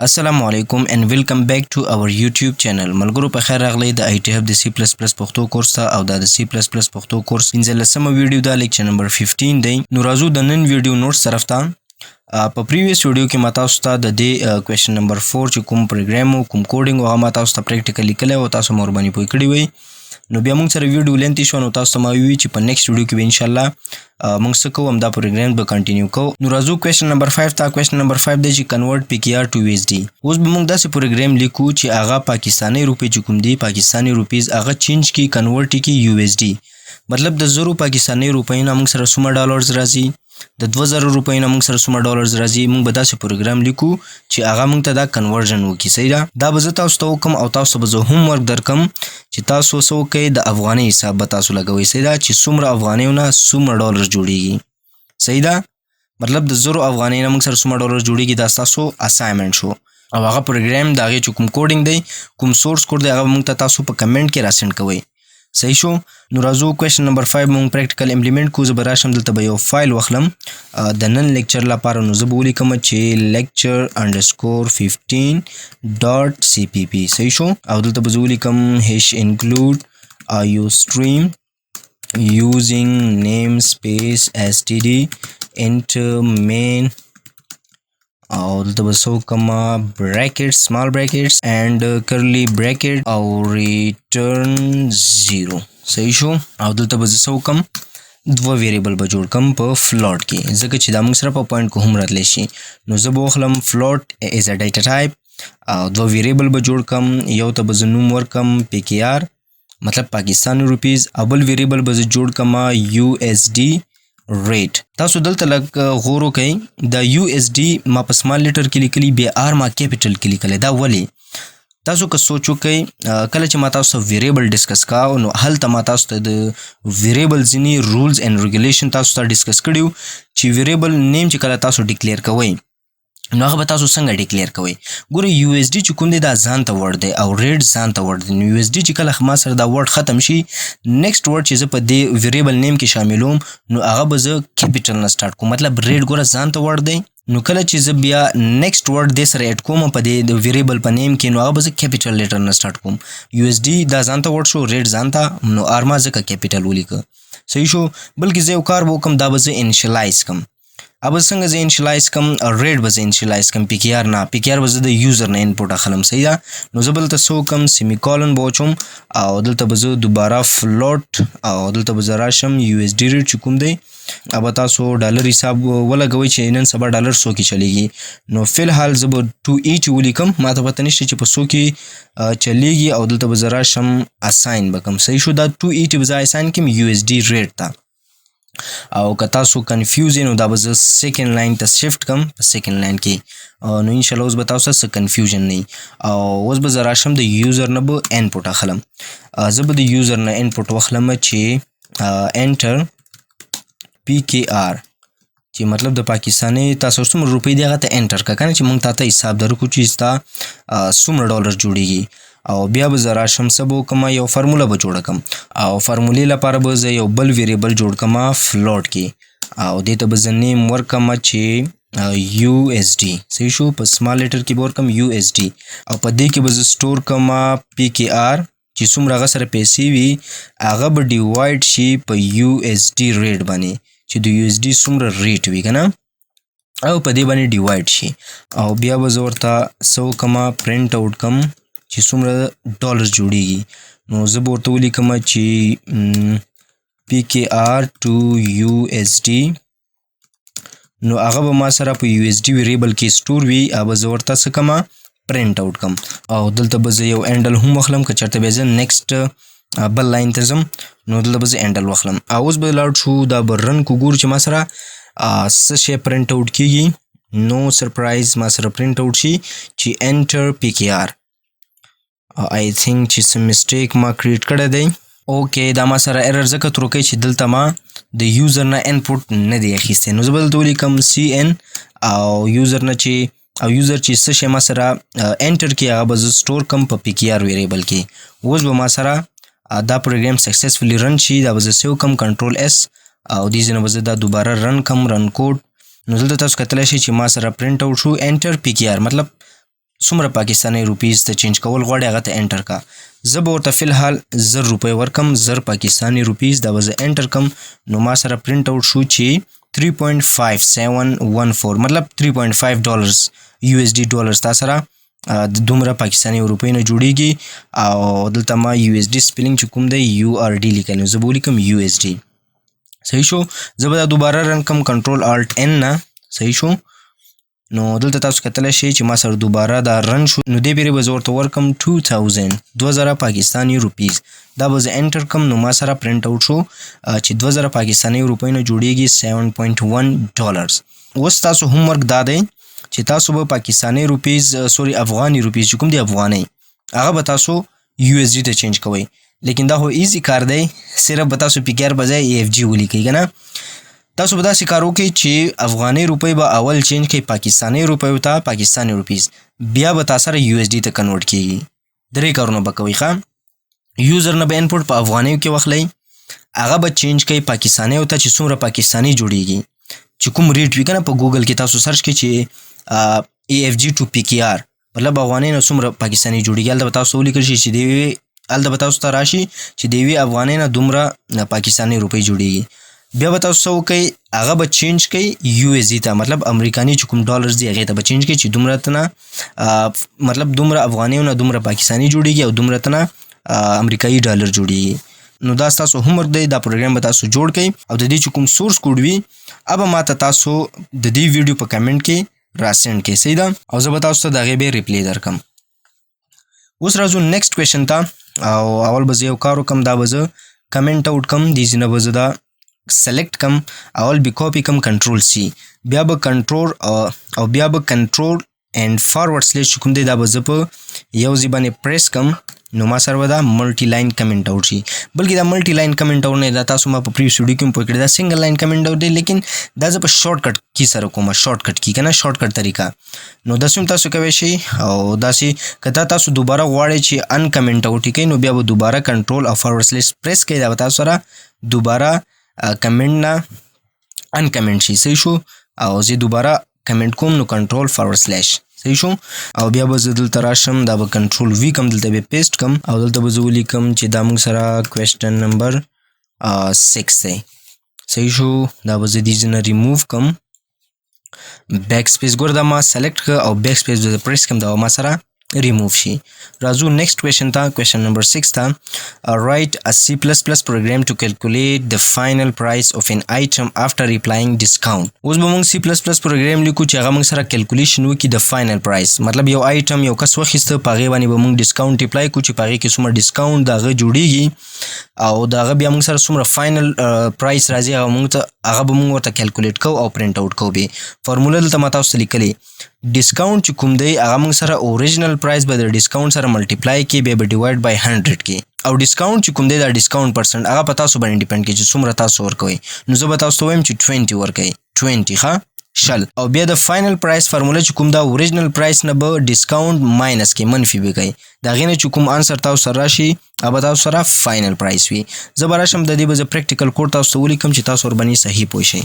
السلام علیکم and welcome back to our YouTube channel. ملګرو په خیر راغلی د IT Hub د C++ پښتو کورس ته او د C++ پښتو کورس 15مه ویډیو دا لیکچر نمبر 15 دی. نو راځو د نن ویډیو نوټس طرف ته. په پریویس ویډیو کې ما تاسو ته د دې کوېشن نمبر 4 چې کوم پروګرام او کوم کوډینګ او ما تاسو ته پریکټیکلی لیکلی او تاسو مور باندې پوه کړی وئ. نو بیا موږ سره ویډیو لینتي شو نو تاسو ته ما وی چې په نیکسټ ویډیو کې به ان شاء الله موږ څه کوو همدا پروګرام به کنټینیو کوو. نو راځو کوېشن نمبر 5 ته. کوېشن نمبر 5 دی چې کنورټ PKR to USD. اوس به موږ داسې پروګرام لیکو چې هغه پاکستاني روپۍ چې کوم دی پاکستاني روپیز هغه چینج کی کنورټ کی USD. مطلب د 0 پاکستاني روپۍ نه موږ سره څومره ډالرز راځي، د 2000 روپۍ نه موږ سره څومره ډالرز راځي. موږ به داسې پروګرام لیکو چې هغه موږ ته دا کنورژن وکړي. صحیح ده. دا به زه تاسو ته وکم او تاسو به زه هم ورک درکم چې تاسو څه وکئ د افغانۍ حساب به تاسو لګوئ. صحیح ده چې څومره افغانیو نه څومره ډالر جوړیږي. صحیح ده. مطلب د 0 افغانۍ نه موږ سره څومره ډالر جوړیږي دا ستاسو اسایمنټ شو. او هغه پروګرام د هغې چې کوم کوډینګ دی کوم سورس کوډ دی هغه موږ ته تاسو په کمنټ کې راسینډ کوئ. صحیح شو. نو راځو کوېشن نمبر 5 موږ پریکټیکل امپلیمنٹ کو. زه به راشم دلته به یو فایل واخلم د نن لیکچر لپاره. نو زه به ولیکم چې lecture underscore 15 ډاټ CPP. صحیح شو. او دلته به زه ولیکم hash include iostream using namespace std enter main او دلته به سو کما brackets small brackets and curly bracket او return 0. صحیح شو. او دلته به سو کم دوه ویریبل به جوړ کم په فلوټ کې ځکه چې دا موږ سره په پوینټ کو هم راتلی شي. نو زه به واخلم فلوټ از ا ډیټا ټایپ او دوه ویریبل به جوړ کم. یو ته به زه نوم ورکم PKR مطلب پاکستانی روپیز او بل ویریبل به زه جوړ کما USD ریټ. تاسو دلته لږ غور وکئ د USD ما په سمال لیټر کې لیکلي بیا آر ما کیپیټل کې لیکلی. دا ولې تاسو که سوچ وکئ کله چې ما تاسو ته ویریبل ډسکس کاو نو هلته ما تاسو ته د ویریبل ځینې رولز اینډ ریګولیشن تاسو ته ډسکس کړي چې ویریبل نیم چې کله تاسو ډیکلیر کوئ نو هغه به تاسو څنګه ډیکلیر کوئ. ګوره USD چې کوم دی دا ځان ته ورډ دی او ریټ ځان ته ورډ دی. نو USD چې کله ما سره دا ورډ ختم شي نیکسټ ورډ چې زه په دې ویریبل نیم کې شاملوم نو هغه به زه کیپیټل نه سټارټ کوم. مطلب ریټ ګوره ځان ته ورډ دی. نو کله چې زه بیا نیکسټ ورډ دې سره اډ کوم په دې ویریبل په نیم کې نو هغه به زه کیپیټل لیټر نه سټارټ کوم. USD دا ځان ته ورډ شو، ریټ ځان ته، نو آر ما ځکه کیپیټل ولیکه. صحیح شو. بلکې زه یو کار به وکم دا به زه انشلایز کم. अब څنګه زه انشلایز کم ریټ به زه انشلایز کم PKR نه. PKR به زه د یوزر نه انپوټ اخلم. صحیح ده. نو زه به دلته څه وکم سیمی کالن به واچوم او دلته به زه دوباره فلوټ او دلته به زه راشم USD ریټ چې کوم دی अब تاسو ډالر حساب ولګوئ چې نن سبا ډالر څو کې چلیږي. نو فی الحال زه به 2E چې ولیکم ما ته پته نشته چې په څو کې چلیږي او دلته به زه راشم اساین به کم. صحیح شو. دا 2E چې به زه اساین کم USD ریټ ته. او که تاسو کنفیوز نو دا به زه سیکنډ لاین ته شفټ کم په سیکنډ لاین کې نو انشاءالله اوس به تاسو څه کنفیوژن نه وي. او اوس به زه راشم د یوزر نه به انپوټ اخلم. زه به د یوزر نه انپوټ واخلم چې انټر PKR چې مطلب د پاکستاني تاسو څومره روپۍ دی هغه ته انټر کړه کنه چې موږ تاته حساب درکو چې ستا څومره ډالر جوړیږي. او بیا به زه راشم څه به وکړم یو فارموله به جوړه کړم او فارمولې لپاره به زه یو بل ویریبل جوړ کړم فلوټ کې او دې ته به زه نیم ورکړم چې USD. صحیح شو. په سمال لیټر کې به ورکړم USD او په دې کې به زه سټور کړم PKR چې څومره هغه سره پیسې وي هغه به ډیوایډ شي په USD ریټ باندې چې د USD څومره ریټ وي که نه او په دې باندې ډیوایډ شي. او بیا به زه ورته څه وکړم پرنټ آوټ کړم چې څومره ډالر جوړیږي. نو زه به ورته ولیکم چې PKR to USD نو هغه به ما سره په USD ویریبل کې سټور وي او به زه ورته څه کړم پرنټ آوټ کړم. او دلته به زه یو انډل هم واخلم که چېرته بیا زه نیکسټ بل لاین ته ځم نو دلته به زه انډل واخلم. او اوس به لاړ شو دا به رن کو ګورو چې ما سره څه شی پرنټ آوټ کېږي. نو سرپرایز ما سره پرنټ آوټ شي چې انټر PKR. I think چې څه مسټیک ما کریټ کړی دی. اوکې دا ما سره ایرر ځکه ترو کوي چې دلته ما د یوزر نه انپوټ نه دی اخیستی. نو زه به دلته ولیکم CN او یوزر نه چې او یوزر چې څه شی ما سره انټر کړي هغه به زه سټور کړم په PKR ویریبل کې. اوس به ما سره دا پروګرام سکسسفولي رن شي. دا به زه سیو کړم کنټرول S او دې ځای نه به زه دا دوباره رن کړم رن کوډ. نو دلته تاسو کتلی شئ چې ما سره پرنټ آوټ شو انټر PKR. مطلب څومره پاکستاني روپیز ته چینج کول غواړي هغه ته انټر کا. زه به ورته فلحال 1000 روپۍ ورکم، 1000 پاکستاني روپیز. دا به زه انټر کم نو ما سره پرنټ آوټ شو چې 3.5714 مطلب $3.5 USD ډالرز تا سره د دومره پاکستاني روپۍ نه جوړیږي. او دلته ما USD سپیلینګ چې کوم دی URD لیکلی، زه به ولیکم USD. صحیح شو. زه به دا دوباره رن کم کنټرول آلټ ان نه. صحیح شو. نو دلته تاسو کتلی شئ چې ما سره دوباره دا رن شو. نو دې بیرې به زه ورته ورکم 2000 پاکستاني روپیز. دا به زه انټر کم نو ما سره پرنټ آوټ شو چې 2000 پاکستاني روپۍ نه جوړیږي $7.1. اوس تاسو هم ورک دا دی چې تاسو به پاکستاني روپیز افغاني روپیز چې کوم دی افغانۍ هغه به تاسو USD ته چینج کوئ. لیکن دا خو ایزی کار دی، صرف به تاسو پی کې آر بځای AFG ولیکئ که نه. تاسو به داسې کار وکړئ چې افغاني روپۍ به اول چینج کړئ پاکستاني روپیو ته پاکستاني روپیز، بیا به تاسو سره USD ته کنورټ کیږي. درې کارونه به کوئ. ښه، یوزر نه به انپوټ په افغانیو کې واخلئ، هغه به چینج کړئ پاکستانیو ته چې څومره پاکستاني جوړیږي، چې کوم ریټ وي که نه. په ګوګل کې تاسو سرچ کړئ چې AFG to PKR مطلب افغانۍ نه څومره پاکستاني جوړیږي. هلته به تاسو ولیکل شي چې د یوې هلته به تاسو ته راشي چې د یوې افغانۍ نه دومره پاکستاني روپۍ جوړیږي. بیا به تاسو څه وکئ، هغه به چینج کئ USD ته، مطلب امریکاني چې کوم ډالرز دي هغې ته به چینج کئ چې دومره ته نه مطلب دومره افغانیو نه دومره پاکستاني جوړیږي او دومره ته نه امریکایي ډالر جوړیږي. نو دا ستاسو هومورک دی. دا پروګرام به تاسو جوړ کئ او د دې چې کوم سورس کوډ وي هغه ما ته تاسو د دې ویډیو په کمنټ کې راسینډ کئ. صحیح ده. او زه به تاسو ته د هغې بیا ریپلی درکم. اوس راځو نیکسټ کوېشن ته. او اول به زه یو کار وکړم، دا به زه کمنټ آوټ کم، دې ځینه به زه دا سلیکټ کم، اول به کاپی کم کنټرول C، بیا به کنټرول او بیا به کنټرول اینڈ فارورډ سلیش کوم دی دا به زه په یو ځای باندې پریس کم نو ما سره به دا ملټي لاین کمنټ آوټ شي. بلکې دا ملټي لاین کمنټ آوټ نه دا تاسو ما په پریویس ویډیو کې هم پوه کړی دا سنګل لاین کمنټ آوټ دی، لیکن دا زه په شارټ کټ کی سره کومه شارټ کټ کی که نه شارټ کټ طریقه. نو داسې هم تاسو کوی شئ او داسې که دا تاسو دوباره غواړئ چې ان کمنټ آوټ یې کوئ نو بیا به دوباره کنټرول او فارورډ سلیش پریس کوئ، دا به تاسو سره دوباره کمنټ نه ان کمنټ شي. صحیح شو. او زه دوباره کمنټ کوم نو کنټرول فارورډ سلیش. صحیح شو. او بیا به زه دلته راشم، دا به کنټرول V کم، دلته به پیسټ کم او دلته به زه ولیکم چې دا موږ سره کوېسچن نمبر 6 دی. صحیح شو. دا به زه دې ځای نه ریموو کم، بیک سپیس ګوره دا ما سلیکټ کړه او بیک سپیس به زه پریس کم، دا به ما سره ریموو شي. راځو نیکسټ کوېشن ته، کوېشن نمبر 6 ته. Write a C++ program to calculate the final price of an item after applying discount. اوس به موږ C++ پروګرام لیکو چې هغه موږ سره کیلکولیشن وکړي د فاینل پرایس، مطلب یو آیټم یو کس واخیسته په هغې باندې به موږ ډسکاونټ اپلای کړو چې په هغې کې څومره ډسکاونټ د هغه جوړیږي او د هغه بیا موږ سره څومره فاینل پرایس راځي هغه به موږ ورته کیلکولیټ کوو او پرنټ آوټ کوو. به فارموله دلته ما تاسو ته لیکلې، ډسکاونټ چې کوم دی هغه موږ سره اوریجنل پرایس به د ډسکاونټ سره ملټیپلای کې بیا به ډیوایډ بای 100 کې، او ډسکاونټ چې کوم دی دا ډسکاونټ پرسنټ هغه په تاسو باندې ډیپینډ کوي چې څومره تاسو ورکوئ. نو زه به تاسو ته وایم چې 20 ورکوئ، 20 ښه شل. او بیا د فاینل پرایس فارموله چې کوم دا اوریجنل پرایس نه به ډسکاونټ ماینس کې منفي به کوئ، د هغې نه چې کوم انسر تاسو سره راشي هغه به تاسو سره فاینل پرایس وي. زه به راشم د دې به زه پریکټیکل کوډ تاسو ته ولیکم چې تاسو ورباندې صحیح پوه شئ.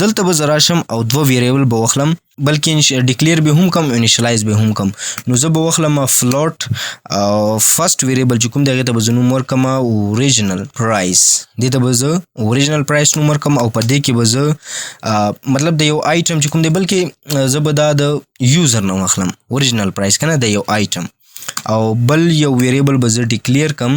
دلته به زه راشم او 2 ویریبل به واخلم، بلکې ډیکلیر به هم کم انیشلایز به هم کم. نو زه به واخلم فلوټ او فرست ویریبل چې کوم دی هغې ته به زه نوم ورکم اوریجنل پرایس، دې ته به زه اوریجنل پرایس نوم ورکم او په دې کې به زه مطلب د یو آیټم چې کوم دی، بلکې زه به دا د یوزر نه واخلم اوریجنل پرایس که نه د یو آیټم، او بل یو ویریبل به زه ډیکلیر کم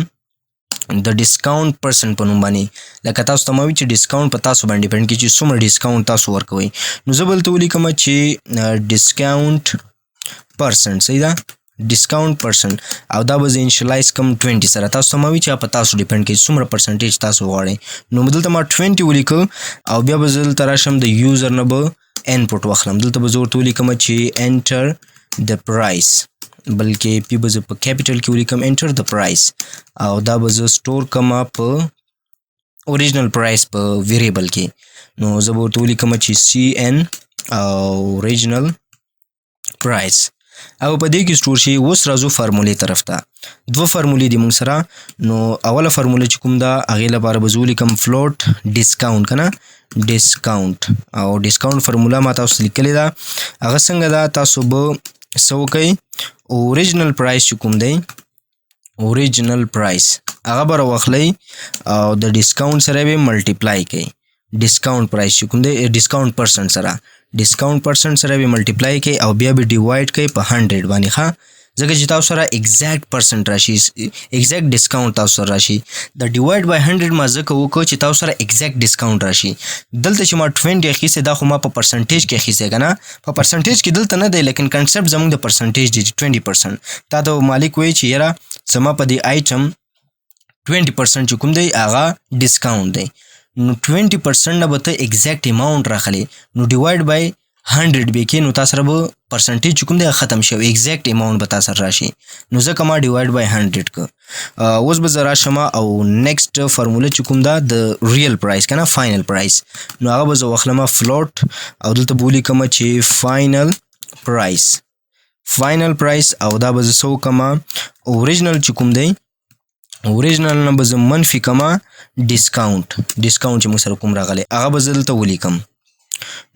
د ډسکاونټ پرسنټ په نوم باندې، لکه تاسو ته ما وي چې ډسکاونټ په تاسو باندې ډیپینډ کوي چې څومره ډسکاونټ تاسو ورکوئ. نو زه به دلته ولیکم چې ډسکاونټ پرسنټ، صحیح ده، ډسکاونټ پرسنټ، او دا به زه انشلایز کم 20 سره، تاسو ته ما وي چې په تاسو ډیپینډ کوي څومره پرسنټیج تاسو غواړئ. نو دلته ما 20 ولیکم او بیا به زه دلته راشم د یوزر نه به انپوټ واخلم، دلته به زه ورته ولیکم چې انټر د پرایس، بلکې پی به زه په کیپیټل کې ولیکم انټر د پرایس، او دا به زه سټور کم په اوریجنل پرایس په ویریبل کې. نو زه به ورته ولیکم چې CN اوریجنل پرایس، او په دې کې سټور شي. اوس راځو فارمولې طرف ته. 2 فارمولې دي موږ سره. نو اوله فارموله چې کوم ده هغې لپاره به زه ولیکم فلوټ ډسکاونټ که نه ډسکاونټ، او ډسکاونټ فارموله ما تاسو لیکلې ده. هغه څنګه ده، تاسو به سو کوي اوریجنل پرایس کوم دی اوریجنل پرایس هغه بر واخلئ او د ډیسکاونټ سره به ملټیپلای کړئ ډیسکاونټ پرایس کوم دی ډیسکاونټ پرسنټ سره ډیسکاونټ پرسنټ سره به ملټیپلای کړئ او بیا به ډیوایډ کړئ په 100 باندې ښه ځکه چې تاسو سره ایگزیکټ پرسنټ راشي ایگزیکټ ډیسکاونټ تاسو سره راشي د ډیوایډ بای 100 ما ځکه وکړو چې تاسو سره ایگزیکټ ډیسکاونټ راشي دلته چې ما 20 اخیسته دا خو ما په پرسنټیج کې اخیسته کنه په پرسنټیج کې دلته نه دی لیکن کنسپټ زموږ د پرسنټیج دی 20% تا د مالک وایي چې یاره سما په دی آیټم 20% چې کوم دی هغه ډیسکاونټ دی نو 20% نه به ته ایگزیکټ اماونټ راخلی نو ډیوایډ بای 100 به کې نو تاسو سره به پرسنټیج کوم دی ختم شي ایگزیکټ اماونټ به تاسو راشي نو ځکه ما ډیوایډ بای 100 ک اوس به زرا شمه او نیکسٹ فارموله چې کوم دا د ریل پرایس کنه فائنل پرایس نو هغه به زه واخلم فلوټ او دلته بولی کوم چې فائنل پرایس او دا به زه سو کما اوریجنل چې کوم دی اوریجنل نه به زه منفي کما ډیسکاونټ چې موږ سره کوم راغلی هغه به زه دلته ولیکم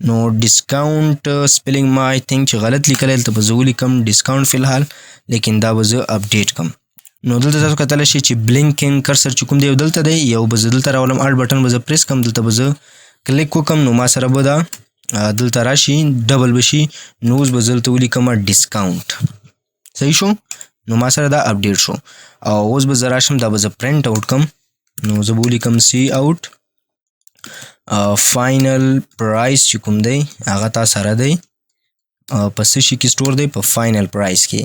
نو ډیسکاونټ سپیلینګ ما آی تھنک چې غلط لیکلی دلته به زه ولیکم ډیسکاونټ فی الحال لیکن دا به زه اپډیټ کم نو دلته تاسو کتلی شئ چې بلینکینګ کرسر چې کوم دی دلته دی یو به زه دلته راولم اډ بټن به زه پریس کم دلته به زه کلیک وکم نو ما سره به دا دلته راشي ډبل بشي نو اوس به زه دلته ولیکم ډیسکاونټ صحیح شو نو ما سره دا اپډیټ شو او اوس به زه راشم دا به زه پرنټ آوټ کم نو زه به ولیکم سی آوټ فائنل پرایس چې کوم دی هغه تا سره دی په څه شي کې سټور دی په فائنل پرایس کې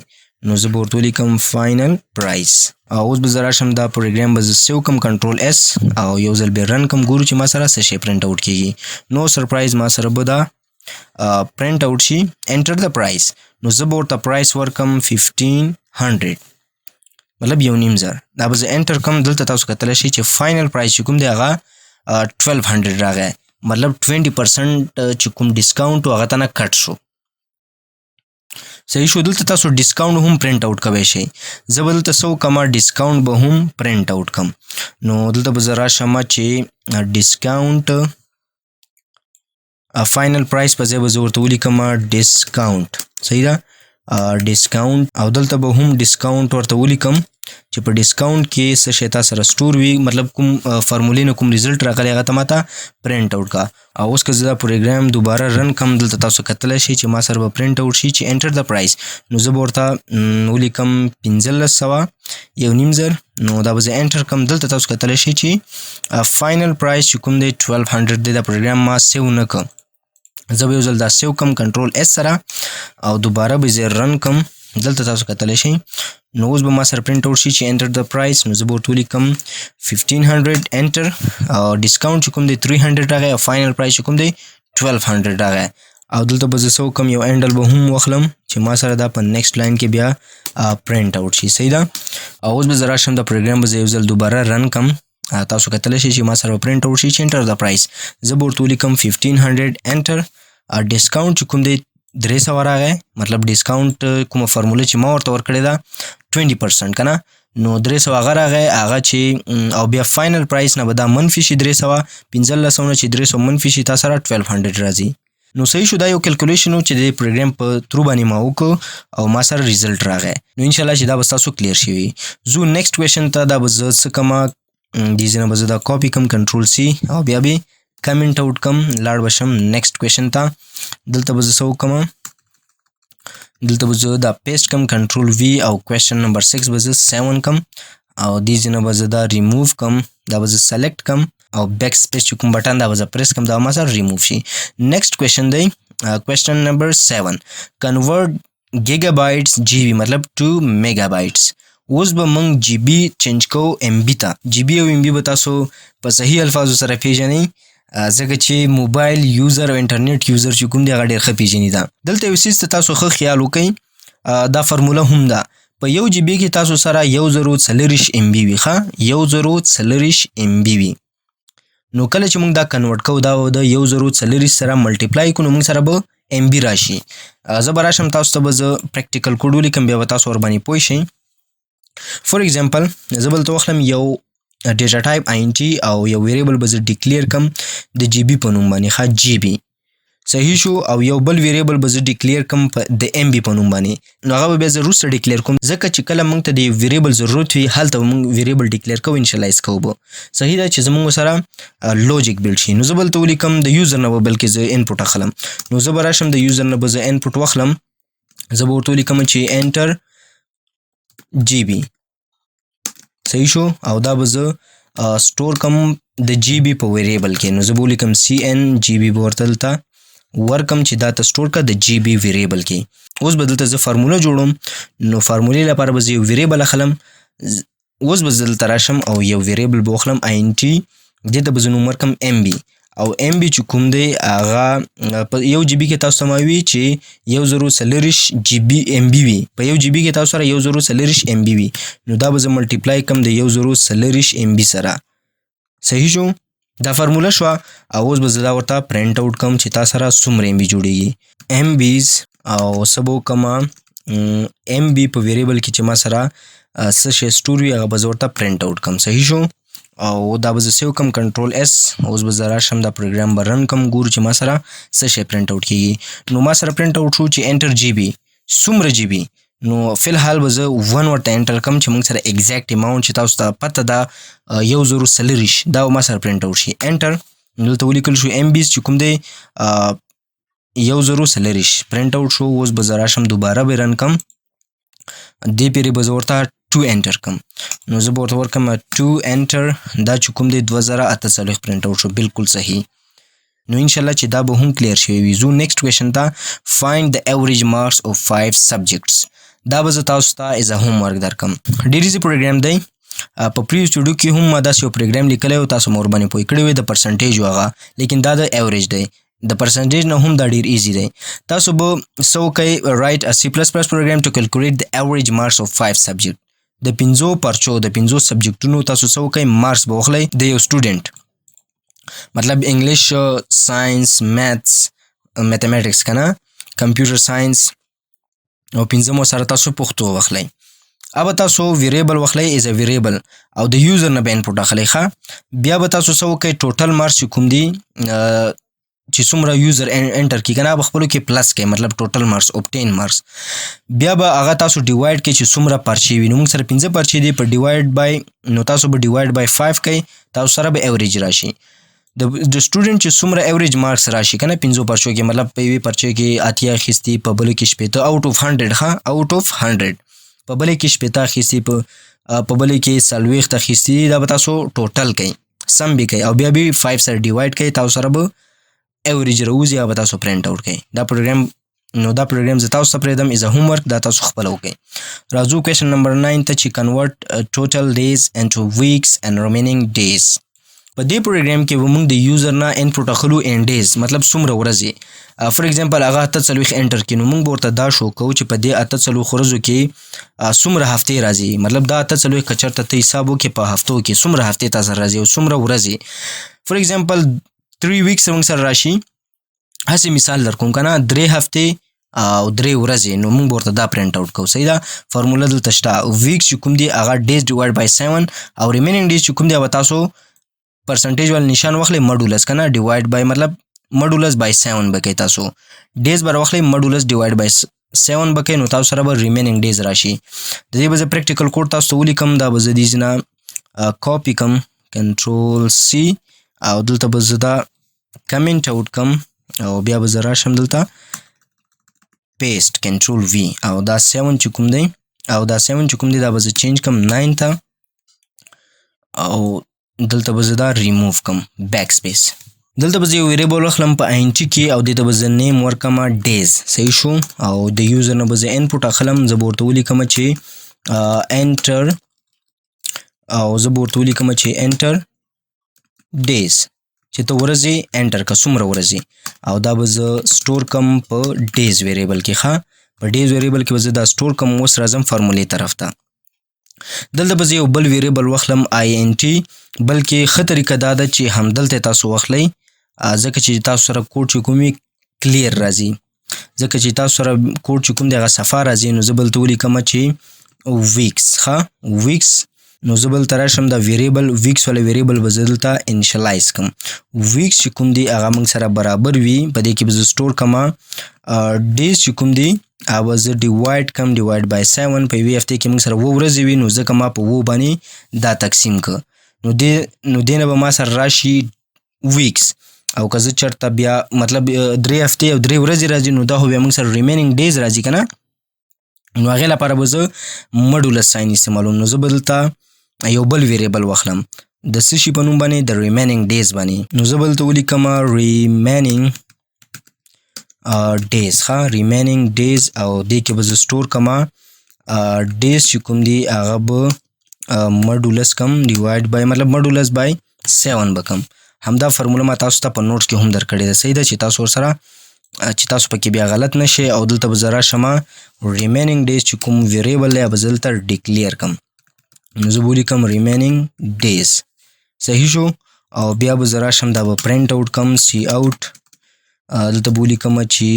نو زه به ورته ولیکم فائنل پرایس اوس به زه راشم دا پروګرام به زه سیو کم کنټرول اس او یو ځل بیا رن کم ګورو چې ما سره څه شی پرنټ آوټ کیږي نو سرپرایز ما سره به دا پرنټ آوټ شي انټر د پرایس نو زه به ورته پرایس ورکم 1500 مطلب 1.5 دا به زه انټر کم دلته تاسو کتلی شئ چې فائنل پرایس چې کوم دی هغه 1200 راغی مطلب 20% چې کوم ډیسکاونټ هغه ته نه کټ شو صحیح شو دلته تاسو ډیسکاونټ هم پرنټ آوټ کوئ شئ زه به دلته څه وکړم ډیسکاونټ به هم پرنټ آوټ کړم نو دلته به زه راشم چې ډیسکاونټ فائنل پرایس په ځای به زه ورته ولیکم ډیسکاونټ صحیح ده ډیسکاونټ او دلته به هم ډیسکاونټ ورته ولیکم چې په ډیسکاونټ کې څه شی تا سره سټور وي مطلب کوم فارمولې نه کوم ریزلټ راغلی هغه ته ماته پرنټ آوټ کا او اوس که زه دا پروګرام دوباره رن کم دلته تاسو کتلی شئ چې ما سره به پرنټ آوټ شي چې انټر د پرایس نو زه به ورته ولیکم 1500 1.5 نو دا به زه انټر کم دلته تاسو کتلی شئ چې فائنل پرایس چې کوم دی 1200 دی دا پروګرام ما سیو نه کړ زه به یو ځل دا سیو کم کنټرول اس سره او دوباره به زه رن کم دلته تاسو کتلی شئ نو اوس به ما سره پرنټ آوټ شي چې انټر د پرایس نو زه به ورته ولیکم 1500 انټر او ډیسکاونټ چې کوم دی 300 راغی او فائنل پرایس چې کوم دی 1200 راغی او دلته به زه څه وکړم یو هینډل به هم واخلم چې ما سره دا په نیکسټ لاین کې بیا پرنټ آوټ شي صحیح ده او اوس به زه راشم د پروګرام به زه یو ځل دوباره رن کم تاسو کتلی شئ چې ما سره پرنټ آوټ شي چې انټر د پرایس زه به ورته ولیکم 1500 انټر ډیسکاونټ چې کوم دی 300 راغی مطلب ډیسکاونټ کومه فارموله چې ما ورته ورکړې ده 20% کنه نو 300 هغه راغی هغه چې او بیا فائنل پرایس نه به دا منفي شي 300 1500 نه چې 300 منفي شي تاسو سره 1200 راځي نو صحیح شو دا یو کیلکولیشن چې د پروګرام په ترو باندې ما وکړو او ما سره ریزلټ راغی نو ان شاء الله چې دا به تاسو کلیر شي زو نیکسټ کوېشن ته دا به زه څه کما دې ځنه به زه دا کاپی کم کنټرول سی او بیا به کمنټ آوټ کم لاړ بشم نیکسټ کوېشن ته دلته به زه څه وکړم دلته به زه دا پیسټ کم کنټرول وی او کوېشن نمبر 6 به زه 7 کم او دې ځنه به زه دا ریموو کم دا به زه سلیکټ کم او بیک سپیس چې کوم بټن دا به زه پریس کم دا ما سره ریموو شي نیکسټ کوېشن دی کوېشن نمبر 7 کنورټ ګیګا بایټس جی بی مطلب 2 میگا بایټس اوس به موږ جی بی چینج کوو ایم بی ته جی بی او ایم بی به تاسو په صحیح الفاظو سره پیژنئ ځکه چې موبایل یوزر او انټرنیټ یوزر چې کوم دی هغه ډېر ښه پیژني دا دلته یو څیز ته تاسو ښه خیال وکئ دا فارموله هم ده په یو جی بی کې تاسو سره 1040 ام بی وي ښه 1040 ام بی وي نو کله چې موږ دا کنورټ کوو دا د 1040 سره ملټیپلای کړو نو موږ سره به ام بی راشي زه به راشم تاسو ته به زه پریکټیکل کوډ ولیکم بیا به تاسو ورباندې پوه شئ فور ایگزامپل زه به دلته واخلم یو ډیټا ټایپ INT او یو ویریبل به زه ډیکلیر کم د جی بی په نوم باندې ښه جی بی صحیح شو. او یو بل ویریبل به زه ډیکلیر کوم د ام بي په نوم باندې، نو هغه به بیا زه وروسته ډیکلیر کوم، ځکه چې کله موږ ته د ویریبل ضرورت وي هلته به موږ ویریبل ډیکلیر کوو، انشلایز کوو به. صحیح ده چې زموږ سره لوجیک بیلډ شي. نو زه بلته ولیکم د یوزر نه به بلکې زه انپوټ اخلم، نو زه به راشم د یوزر نه به زه انپوټ واخلم، زه به ورته ولیکم چې انټر جی بي. صحیح شو. او دا به زه سټور کوم د جی بي په ویریبل کې، نو زه به ولیکم سی ان جی بي به ورته دلته ورکم چې دا ته سټور کا د جی بي ویریبل کې. اوس به دلته زه فارموله جوړوم، نو فارمولې لپاره به زه یو ویریبل اخلم. اوس به زه دلته راشم او یو ویریبل به واخلم آی ان ټي، دې ته به زه نوم ورکم ام بي. او ام بي چې کوم دی هغه په یو جی بي کې تاسو ته ما وي چې 1040 جی بي ام بي وي، په یو جی بي کې تاسو سره 1040 ام بي وي، نو دا به زه ملټیپلای کوم د 1040 ام بي سره. صحیح شو. دا فارموله شو. او اوس به زه دا ورته پرنټ آوټ کوم چې تا سره څومره ام بي جوړیږي، ام بیز. او سبو کما ام بي په ویریبل کې چې ما سره څه شی سټور وي هغه به زه ورته پرنټ آوټ کوم. صحیح شو. او دا به زه سیو کوم کنټرول اس. اوس به زه راشم دا پروګرام به رن کوم، ګورو چې ما سره څه شی پرنټ آوټ کیږي. نو ما سره پرنټ آوټ شو چې انټر جی بي څومره جی بي. نو فی الحال به زه 1 ورته انټر کوم چې موږ سره ایگزیکټ اماونټ چې تاسو ته پته ده 1040 دا ما سره پرنټ آوټ شي. انټر. دلته ولیکل شو ام بیز چې کوم دی 1040 پرنټ آوټ شو. اوس به زه راشم دوباره به رن کوم، دې پیرې به زه ورته 2 انټر کوم، نو زه به ورته ورکم 2 انټر. دا چې کوم دی 2048 پرنټ آوټ شو. بالکل صحیح. نو انشاءالله چې دا به هم کلیر شوی وي. زو نیکسټ کوېشن ته فایند د ایوریج مارکس اف 5 سبجیکټس. دا به زه تاسو ته ایز ا هوم ورک درکم. ډېر ایزي پروګرام دی. په پریویس ویډیو کې هم ما داسې یو پروګرام لیکلی و، تاسو مو ورباندې پوه کړی وی د پرسنټیج و هغه، لیکن دا د ایوریج دی. د پرسنټیج نه هم دا ډېر ایزي دی. تاسو به څه وکئ، رایټ ا سی پلس پلس پروګرام ټو کیلکولیټ د ایوریج مارکس اف 5 سبجیکټ. د 5 پرچو د 5 سبجیکټونو تاسو څه وکئ، مارکس به واخلئ د یو سټوډنټ، مطلب انګلیش، ساینس، میتھس، میتھمیټکس کنه، کمپیوټر ساینس، او 5 سره تاسو پښتو واخلئ. اب تاسو ویریبل واخلئ ایز ا ویریبل او د یوزر نه به انپوټ اخلئ. ښه، بیا به تاسو څه وکئ، ټوټل مارکس کوم دي چې څومره یوزر انټر کړي کنه به خپلو کې پلس کوي، مطلب ټوټل مارکس اوبټین مارکس. بیا به هغه تاسو ډیوایډ کړئ چې څومره پرچې وي. نو موږ سره 5 پرچې دي په ډیوایډ بای، نو تاسو به ډیوایډ بای 5 کوئ، تاسو سره به ایوریج راشي. د سټوډنټ چې څومره ایوریج مارکس راشي کنه 5 پرچو کې، مطلب په یوې پرچې کې 80 اخیستي، په بلې کې 70 آوټ اف 100. ښه، آوټ اف 100. په بلې کې 70 اخیستي، په بلې کې 40 اخیستي. دا به تاسو ټوټل کوئ، سم به کوئ، او بیا به 5 سره ډیوایډ کوئ، تاسو سره به ایوریج راوځي، یا به تاسو پرنټ آوټ کوئ. دا پروګرام نو دا پروګرام زه تاسو ته پرېږدم ایز ا هوم ورک، دا تاسو خپله وکئ. راځو کوېشن نمبر 9 ته چې کنورټ ټوټل ډیز انټو ویکس اینډ ریمیننګ ډیز. په دې پروګرام کې به موږ د یوزر نه انپوټ اخلو ان ډیز، مطلب څومره ورځې. فار ایگزامپل هغه 48 انټر کړي، نو موږ به ورته دا شو کوو چې په دې 48 ورځو کې څومره هفتې راځي، مطلب دا 48 که چېرته ته حساب وکړې په هفتو کې څومره هفتې تا سره راځي او څومره ورځې. فار ایگزامپل 3 ویکس موږ سره راشي، هسې مثال در کوم که نه، 3 هفتې او 3 ورځې، نو موږ به ورته دا پرنټ آوټ کوو. صحیح ده. فارموله دلته شته. ویکس چې کوم دی هغه ډیز ډیوایډ بای 7 او ریمیننګ ډیز چې کوم دی هغه تاسو پرسنټیج وال نشان واخلئ، مډولس که نه، ډیوایډ بای مطلب مډولس بای 7 به کوئ. تاسو ډیز به راواخلئ، مډولس ډیوایډ بای 7 به کوئ، نو تاسو سره به ریمیننګ ډیز راشي. د دې به زه پریکټیکل کوډ تاسو ته ولیکم. دا به زه دې نه کاپي کم، کنټرول سی، او دلته به زه دا کمنټ آوټ کم، او بیا به زه راشم دلته پیسټ، کنټرول وی، او دا 7 چې کوم دی، او دا 7 چې کوم دی دا به زه چینج کم 9 ته، او دلته به زه دا ریموف کم، بیک سپیس. دلته به زه یو ویریبل واخلم په آی ان ټي کې، او دې ته به زه نیم ورکم ډیز. صحیح شو. او د یوزر نه به زه انپوټ اخلم، زه به ورته ولیکم چې انټر، او زه به ورته ولیکم چې انټر ډیز، چې ته ورځې انټر که څومره ورځې، او دا به زه سټور کم په ډیز ویریبل کې. ښه، په ډیز ویریبل کې به زه دا سټور کم. اوس راځم فارمولې طرف ته. دلته به زه یو بل ویریبل واخلم آی ان ټي، بلکې ښه طریقه دا ده چې همدلته تاسو واخلئ، ځکه چې تاسو سره کوډ چې کوم وي کلیر راځي، ځکه چې تاسو سره کوډ چې کوم دی هغه صفا راځي. نو زه بلته ولیکم چې ویکس. ښه، ویکس. نو زه بل تراشم دا ویریبل ویکس ولا ویریبل به زه دلته انیشلایز کم. ویکس چې کوم دی هغه موږ سره برابر وي په دې کې به زه سټور کما. ډیز چې کوم دی هغه به زه ډیوایډ کم ډیوایډ بای 7 په یوې هفتې کې موږ سره 7 ورځې وي نو ځکه ما په 7 باندې دا تقسیم که. نو دې نه به ما سره راشي ویکس او که زه چېرته بیا مطلب 3 هفتې او 3 ورځې راځي نو دا خو بیا موږ سره ریمیننګ ډیز راځي که نه. نو هغې لپاره به زه مډولس ساین استعمالوم. نو زه به دلته یو بل ویریبل واخلم د څه شي په نوم باندې د ریمیننګ ډیز باندې. نو زه به دلته ولیکم ریمیننګ ډیز ریمیننګ ډیز او دې کې به زه سټور کما ډیز چې کوم دی هغه به مډولس کم ډیوایډ بای مطلب مډولس بای 7 به کم. همدا فرموله ما تاسو ته په نوټس کې هم درکړې ده. صحیح ده چې تاسو ورسره چې تاسو پکې بیا غلط نشئ. او دلته به زه راشم ریمیننګ ډیز چې کوم ویریبل دی به زه دلته ډیکلیر کم. نو زه به ولیکم ریمیننګ ډیز. صحیح شو. او بیا به زه راشم دا به پرنټ آوټ کم سی آوټ. دلته به ولیکم چې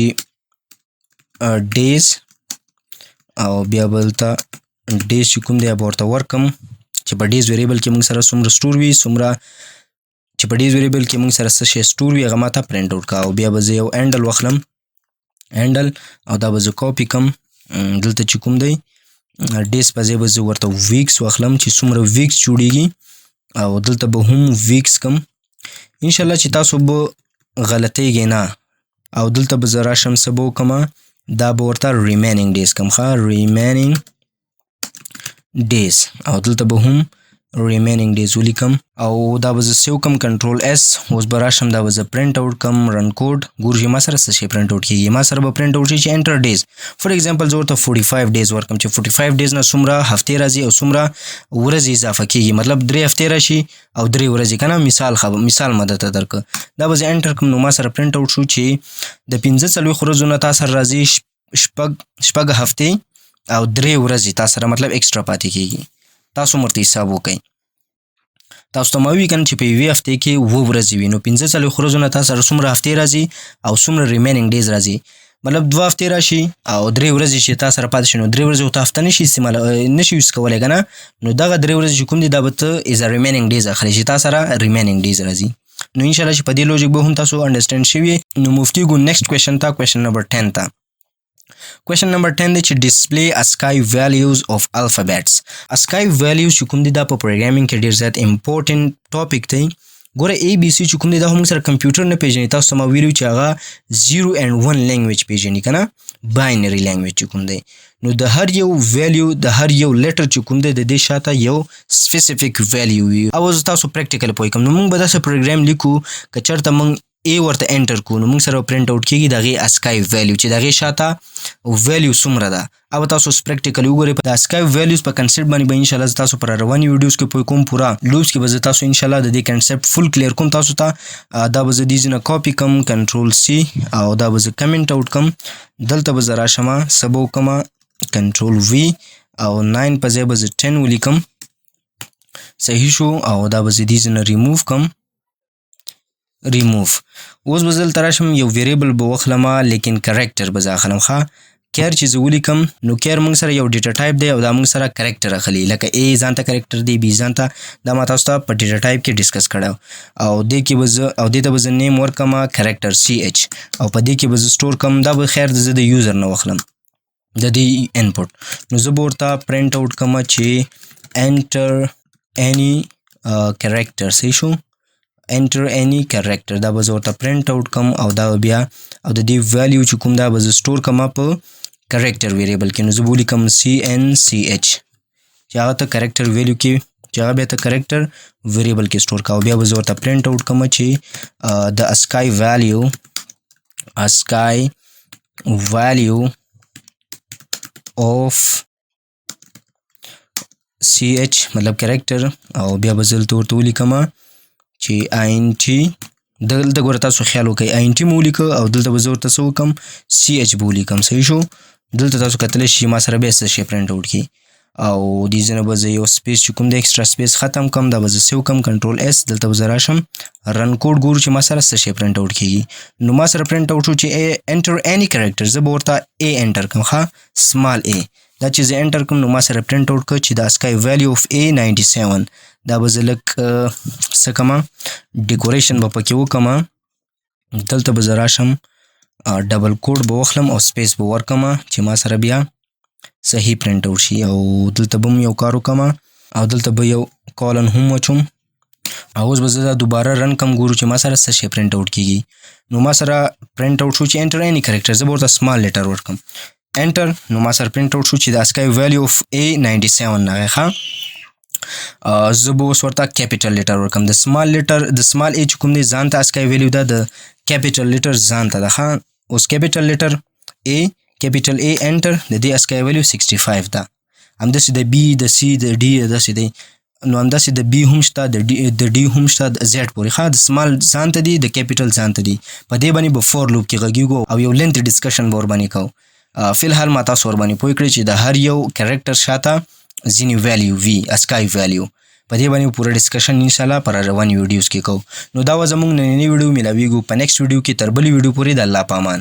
ډیز او بیا به دلته ډیز چې کوم دی به ورته ورکم چې په ډیز ویریبل کې موږ سره څومره سټور وي څومره چې په ډیز ویریبل کې موږ سره څه شی سټور وي هغه ما ته پرنټ آوټ کا. او بیا به زه یو هینډل واخلم هینډل او دا به زه کاپي کم. دلته چې کوم دی ډیز په ځای به زه ورته ویکس واخلم چې څومره ویکس جوړیږي او دلته به هم ویکس کم. انشاءالله چې تاسو به غلطیږئ نه. او دلته به زه راشم څه به وکړم دا به ورته ریمیننګ ډیز کم ریمیننګ ډیز او دلته به هم ریمیننګ ډیز ولیکم او دا به زه سیو کم کنټرول اس. اوس به راشم دا به زه پرنټ آوټ کم رن کوډ. ګورئ ما سره څه شی پرنټ آوټ کېږي. ما سره به پرنټ آوټ شي چې انټر ډیز. فار ایگزامپل زه ورته 45 ډیز ورکم چې 45 ډیز نه څومره هفتې راځي او څومره ورځې اضافه کېږي مطلب 3 هفتې راشي او 3 ورځې که نه. مثال ما درته درکړه. دا به زه انټر کړم نو ما سره پرنټ آوټ شو چې د 45 ورځو نه تا سره راځي شپږ هفتې او 3 ورځې تا سره مطلب ایکسټرا پاتې کېږي. تاسو مرته حساب وکئ. تاسو ته ما وی کنه چې په یوې هفتې کې 7 ورځې وي نو 45 ورځو نه تاسو سره څومره هفتې راځي او څومره ریمیننګ ډیز راځي مطلب 2 هفتې راشي او 3 ورځې چې تاسو سره پاتې شي نو 3 ورځې ته هفته نشي یوز کولی که نه. نو دغه 3 ورځې چې کوم دي دا به ته از ریمیننګ ډیز اخلي چې تاسو سره ریمیننګ ډیز راځي. نو انشاءالله چې په دې لوجیک به هم تاسو انډرسټینډ شوي. نو مفتي ګو نیکسټ کوېشن ته کوېشن نمبر 10 ته. کوېشن نمبر 10 دی چې ډسپلی اسکای ویلیوز اف الفابیټس. اسکای ویلیوز چې کوم دي دا په پروګرامینګ کې ډېر زیات امپورټنټ ټاپک دی. ګوره اے بی سی چې کوم دی دا هم سره کمپیوټر نه پیژني. تاسو ته ما ویلو چې هغه 0 and 1 لینګویج پیژني که نه باینري لینګویج چې کوم دی. نو د هر یو ویلیو د هر یو لیټر چې کوم دی د دې شاته یو سپیسیفیک ویلیو وي. او زه تاسو پریکټیکل پوه کوم. نو موږ به داسې پروګرام لیکو که چېرته موږ ای ورته انټر کو نو موږ سره پرنټ آوټ کېږي د هغې اسکای ویلیو چې د هغې شاته ویلیو څومره ده. او تاسو پریکټیکلی وګورئ د اسکای ویلیوز په کنسپټ باندې به انشاءالله زه تاسو پر رواني ویډیوز کې پوه کوم. پوره لوبس کې به زه تاسو انشاءالله د دې کنسپټ فل کلیر کوم تاسو ته. دا به زه دې ځینه کاپي کم کنټرول سی او دا به زه کمنټ آوټ کم. دلته به زه راشم څه به وکړم کنټرول وی او 9 په ځای به زه 10 ولیکم. صحیح شو. او دا به زه دې ځینه ریموو کم ریموف. اوس به زه دلته راشم یو ویریبل به واخلم لیکن کرکټر به زه اخلم. کیر چې زه ولیکم نو کیر موږ سره یو ډیټا ټایپ دی او دا موږ سره کرکټر اخلي لکه ای ځان ته کرکټر دی بی ځان ته. دا ما تاسو ته په ډیټا ټایپ کې ډسکس کړی او دې کې به زه او دې ته به زه نیم ورکم کرکټر سی ایچ او په دې کې به زه سټور کم. دا به خیر زه د یوزر نه واخلم د دې انپوټ. نو زه به ورته پرنټ آوټ کم چې انټر اني کرکټر. صحیح شو. enter any character دا به زه ورته پرنټ آوټ کم او دا بیا او د دې ویلیو چې کوم دا به زه سټور کم په کرکټر ویریبل کې. نو زه به ولیکم CNCH چې هغه ته کرکټر ویلیو کې چې هغه بیا ته کرکټر ویریبل کې سټور کا. او بیا به زه ورته پرنټ آوټ کم چې د اسکای ویلیو of CH مطلب کرکټر. او بیا به زه دلته ورته ولیکم چې INT. دلته ګوره تاسو خیال وکئ INT مو ولیکه او دلته به زه ورته څه وکړم CH به ولیکم. صحیح شو. دلته تاسو کتلی شئ ما سره بیا څه شی پرنټ آوټ کړي او دې ځای نه به زه یو سپیس چې کوم دی ایکسټرا سپیس ختم کم. دا به زه سیو کم کنټرول اس. دلته به زه راشم رن کوډ ګورو چې ما سره څه شی پرنټ آوټ کېږي. نو ما سره پرنټ آوټ شو چې انټر اني کرکټر. زه به ورته A انټر کړم سمال A دا چې زه انټر کوم نو ما سره پرنټ آوټ کړ چې دا اسکای ویلیو اف A97 دا به زه لږ څه کومه ډیکوریشن به پکې وکړم. دلته به زه راشم ډبل کوډ به واخلم او سپیس به ورکړم چې ما سره بیا صحیح پرنټ آوټ شي. او دلته به هم یو کار وکړم او دلته به یو کالن هم واچوم او اوس به زه دا دوباره رن کم ګورو چې ما سره څه شی پرنټ آوټ کیږي. نو ما سره پرنټ آوټ شو چې انټر اینی کریکټر زه به ورته سمال لیټر ورکړم انټر. نو ما سره پرنټ آوټ شو چې د اسکای ویلیو اف A97 راغی ښه. زه به اوس ورته کیپیټل لیټر ورکړم. د سمال لیټر د سمال ای چې کوم دی ځان ته اسکای ویلیو ده، د کیپیټل لیټر ځان ته ده ښه. اوس کیپیټل لیټر A کیپیټل A انټر د دې اسکای ویلیو 65 ده. همداسې د B د C د D داسې دی. نو همداسې د B هم شته د D هم شته د Z پورې ښه. د سمال ځان ته دي د کیپیټل ځان ته دي. په دې باندې به فور لوپ کې غږیږو او یو لینث ډسکشن به ورباندې کوو. فی الحال ما تاسو ورباندې پوه کړئ چې د هر یو کریکټر شاته ځینې ویلیو وي اسکای ویلیو. په دې باندې پوره ډسکشن انشاءالله پر رواني ویډیوز کې کوو. نو دا و زموږ نننی ویډیو. ملاویږو په نیکسټ ویډیو کې. تر بلې ویډیو پورې د الله په امان.